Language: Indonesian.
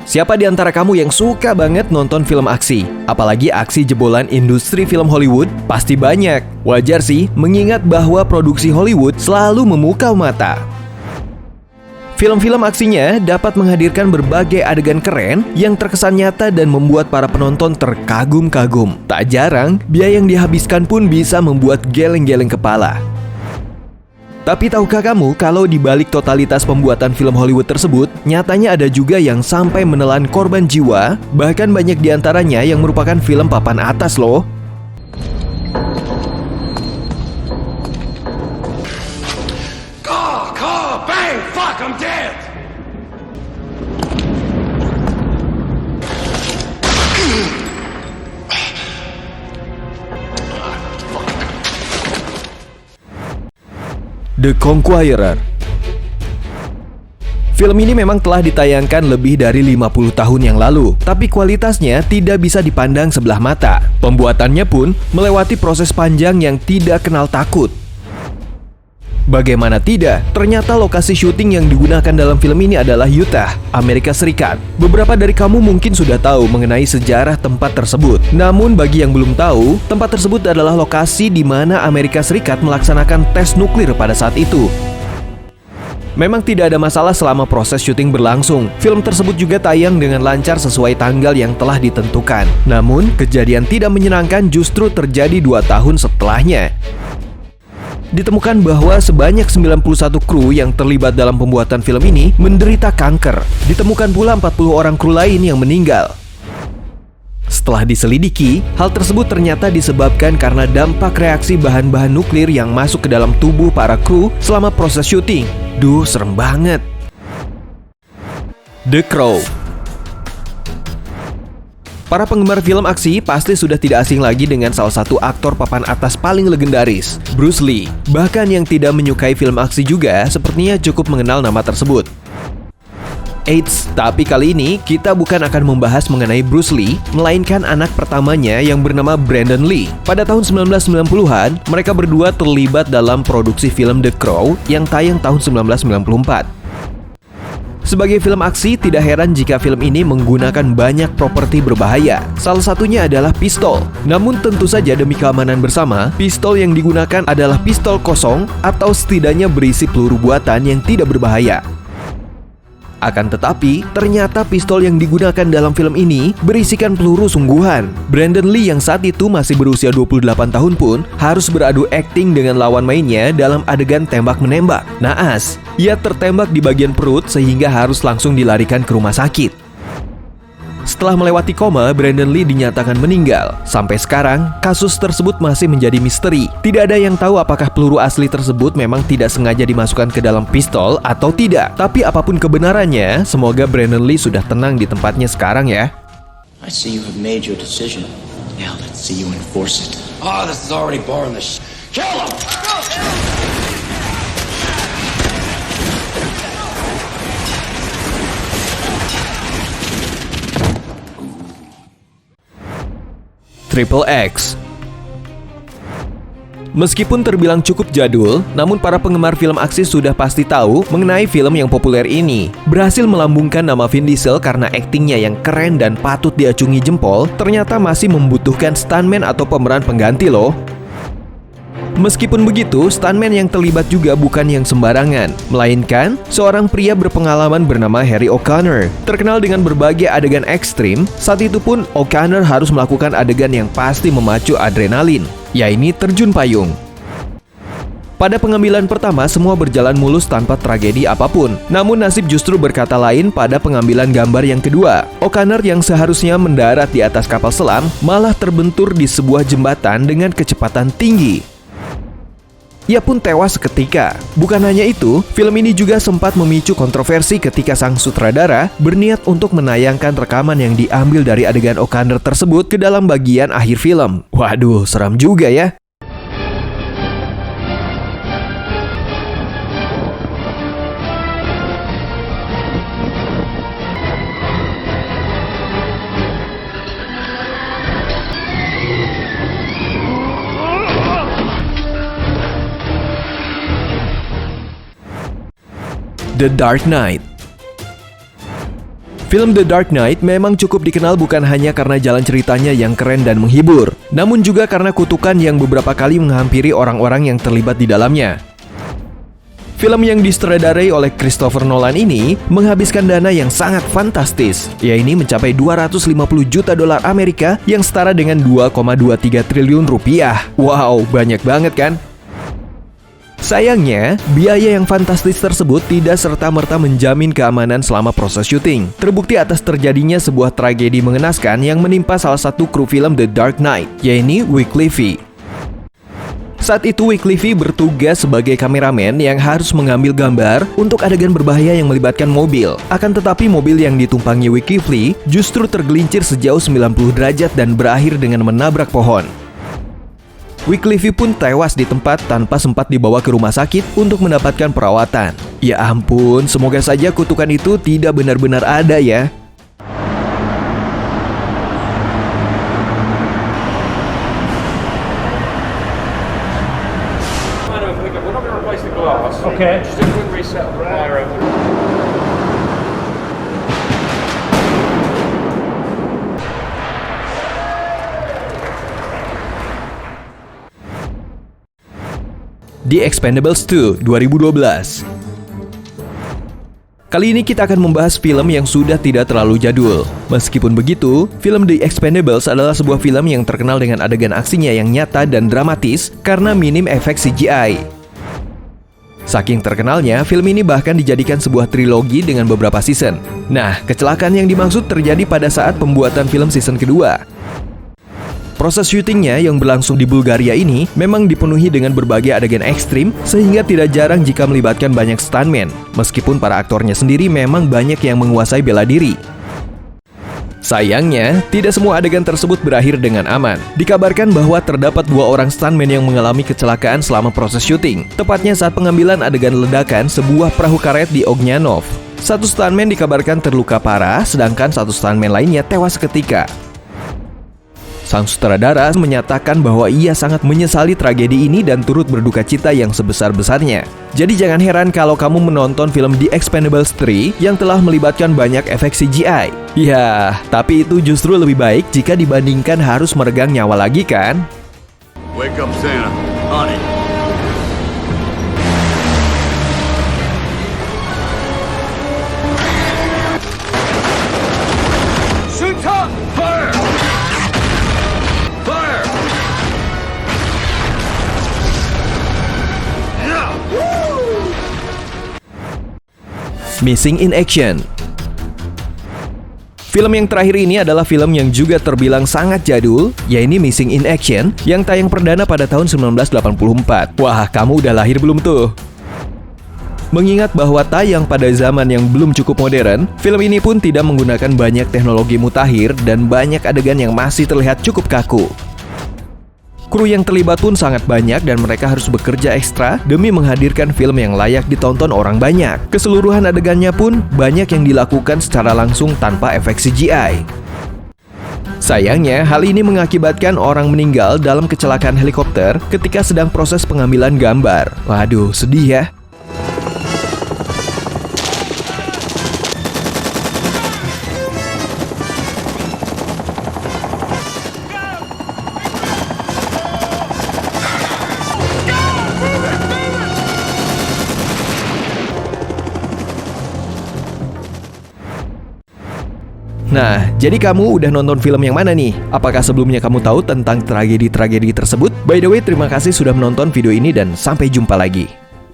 Siapa di antara kamu yang suka banget nonton film aksi? Apalagi aksi jebolan industri film Hollywood? Pasti banyak. Wajar sih, mengingat bahwa produksi Hollywood selalu memukau mata. Film-film aksinya dapat menghadirkan berbagai adegan keren yang terkesan nyata dan membuat para penonton terkagum-kagum. Tak jarang, biaya yang dihabiskan pun bisa membuat geleng-geleng kepala. Tapi tahukah kamu kalau di balik totalitas pembuatan film Hollywood tersebut, nyatanya ada juga yang sampai menelan korban jiwa, bahkan banyak diantaranya yang merupakan film papan atas loh. Bang! Fuck! I'm dead! The Conqueror. Film ini memang telah ditayangkan lebih dari 50 tahun yang lalu, tapi kualitasnya tidak bisa dipandang sebelah mata. Pembuatannya pun melewati proses panjang yang tidak kenal takut. Bagaimana tidak, ternyata lokasi syuting yang digunakan dalam film ini adalah Utah, Amerika Serikat. Beberapa dari kamu mungkin sudah tahu mengenai sejarah tempat tersebut. Namun bagi yang belum tahu, tempat tersebut adalah lokasi di mana Amerika Serikat melaksanakan tes nuklir pada saat itu. Memang tidak ada masalah selama proses syuting berlangsung. Film tersebut juga tayang dengan lancar sesuai tanggal yang telah ditentukan. Namun, kejadian tidak menyenangkan justru terjadi 2 tahun setelahnya. Ditemukan bahwa sebanyak 91 kru yang terlibat dalam pembuatan film ini menderita kanker. Ditemukan pula 40 orang kru lain yang meninggal. Setelah diselidiki, hal tersebut ternyata disebabkan karena dampak reaksi bahan-bahan nuklir yang masuk ke dalam tubuh para kru selama proses syuting. Duh, serem banget. The Crow. Para penggemar film aksi pasti sudah tidak asing lagi dengan salah satu aktor papan atas paling legendaris, Bruce Lee. Bahkan yang tidak menyukai film aksi juga sepertinya cukup mengenal nama tersebut. Eits, tapi kali ini kita bukan akan membahas mengenai Bruce Lee, melainkan anak pertamanya yang bernama Brandon Lee. Pada tahun 1990-an, mereka berdua terlibat dalam produksi film The Crow yang tayang tahun 1994. Sebagai film aksi, tidak heran jika film ini menggunakan banyak properti berbahaya. Salah satunya adalah pistol. Namun tentu saja demi keamanan bersama, pistol yang digunakan adalah pistol kosong atau setidaknya berisi peluru buatan yang tidak berbahaya. Akan tetapi, ternyata pistol yang digunakan dalam film ini berisikan peluru sungguhan. Brandon Lee yang saat itu masih berusia 28 tahun pun harus beradu akting dengan lawan mainnya dalam adegan tembak-menembak. Naas, ia tertembak di bagian perut sehingga harus langsung dilarikan ke rumah sakit. Setelah melewati koma, Brandon Lee dinyatakan meninggal. Sampai sekarang, kasus tersebut masih menjadi misteri. Tidak ada yang tahu apakah peluru asli tersebut memang tidak sengaja dimasukkan ke dalam pistol atau tidak. Tapi apapun kebenarannya, semoga Brandon Lee sudah tenang di tempatnya sekarang ya. I see you have made your decision. Now let's see you enforce it. Oh, this is already boring the Kill him! Triple X. Meskipun terbilang cukup jadul, namun para penggemar film aksi sudah pasti tahu mengenai film yang populer ini. Berhasil melambungkan nama Vin Diesel karena aktingnya yang keren dan patut diacungi jempol, ternyata masih membutuhkan stuntman atau pemeran pengganti loh. Meskipun begitu, stuntman yang terlibat juga bukan yang sembarangan, melainkan seorang pria berpengalaman bernama Harry O'Connor. Terkenal dengan berbagai adegan ekstrim, saat itu pun O'Connor harus melakukan adegan yang pasti memacu adrenalin, yaitu terjun payung. Pada pengambilan pertama, semua berjalan mulus tanpa tragedi apapun. Namun nasib justru berkata lain pada pengambilan gambar yang kedua. O'Connor yang seharusnya mendarat di atas kapal selam, malah terbentur di sebuah jembatan dengan kecepatan tinggi. Ia pun tewas seketika. Bukan hanya itu, film ini juga sempat memicu kontroversi ketika sang sutradara berniat untuk menayangkan rekaman yang diambil dari adegan O'Connor tersebut ke dalam bagian akhir film. Waduh, seram juga ya. The Dark Knight. Film The Dark Knight memang cukup dikenal bukan hanya karena jalan ceritanya yang keren dan menghibur, namun juga karena kutukan yang beberapa kali menghampiri orang-orang yang terlibat di dalamnya. Film yang disutradarai oleh Christopher Nolan ini menghabiskan dana yang sangat fantastis, yaitu mencapai 250 juta dolar Amerika yang setara dengan 2,23 triliun rupiah. Wow, banyak banget kan? Sayangnya, biaya yang fantastis tersebut tidak serta-merta menjamin keamanan selama proses syuting. Terbukti atas terjadinya sebuah tragedi mengenaskan yang menimpa salah satu kru film The Dark Knight, yaitu Wycliffe. Saat itu Wycliffe bertugas sebagai kameramen yang harus mengambil gambar untuk adegan berbahaya yang melibatkan mobil. Akan tetapi mobil yang ditumpangi Wycliffe justru tergelincir sejauh 90 derajat dan berakhir dengan menabrak pohon. Wycliffe pun tewas di tempat tanpa sempat dibawa ke rumah sakit untuk mendapatkan perawatan. Ya ampun, semoga saja kutukan itu tidak benar-benar ada ya. Okay. Just a quick reset of the wire over. The Expendables 2 2012. Kali ini kita akan membahas film yang sudah tidak terlalu jadul. Meskipun begitu, film The Expendables adalah sebuah film yang terkenal dengan adegan aksinya yang nyata dan dramatis karena minim efek CGI. Saking terkenalnya, film ini bahkan dijadikan sebuah trilogi dengan beberapa season. Nah, kecelakaan yang dimaksud terjadi pada saat pembuatan film season kedua. Proses syutingnya yang berlangsung di Bulgaria ini memang dipenuhi dengan berbagai adegan ekstrim sehingga tidak jarang jika melibatkan banyak stuntman. Meskipun para aktornya sendiri memang banyak yang menguasai bela diri. Sayangnya, tidak semua adegan tersebut berakhir dengan aman. Dikabarkan bahwa terdapat 2 orang stuntman yang mengalami kecelakaan selama proses syuting, tepatnya saat pengambilan adegan ledakan sebuah perahu karet di Ognjanov. Satu stuntman dikabarkan terluka parah, sedangkan satu stuntman lainnya tewas seketika. Sang sutradara menyatakan bahwa ia sangat menyesali tragedi ini dan turut berduka cita yang sebesar-besarnya. Jadi jangan heran kalau kamu menonton film The Expendables 3 yang telah melibatkan banyak efek CGI. Ya, tapi itu justru lebih baik jika dibandingkan harus meregang nyawa lagi kan? Wake up Santa. On it. Shoot top! Fire! Fire! Yeah! Missing in Action. Film yang terakhir ini adalah film yang juga terbilang sangat jadul, yaitu Missing in Action, yang tayang perdana pada tahun 1984. Wah, kamu udah lahir belum tuh? Mengingat bahwa tayang pada zaman yang belum cukup modern, film ini pun tidak menggunakan banyak teknologi mutakhir dan banyak adegan yang masih terlihat cukup kaku. Kru yang terlibat pun sangat banyak dan mereka harus bekerja ekstra demi menghadirkan film yang layak ditonton orang banyak. Keseluruhan adegannya pun banyak yang dilakukan secara langsung tanpa efek CGI. Sayangnya, hal ini mengakibatkan orang meninggal dalam kecelakaan helikopter ketika sedang proses pengambilan gambar. Waduh, sedih ya. Nah, jadi kamu udah nonton film yang mana nih? Apakah sebelumnya kamu tahu tentang tragedi-tragedi tersebut? By the way, terima kasih sudah menonton video ini dan sampai jumpa lagi.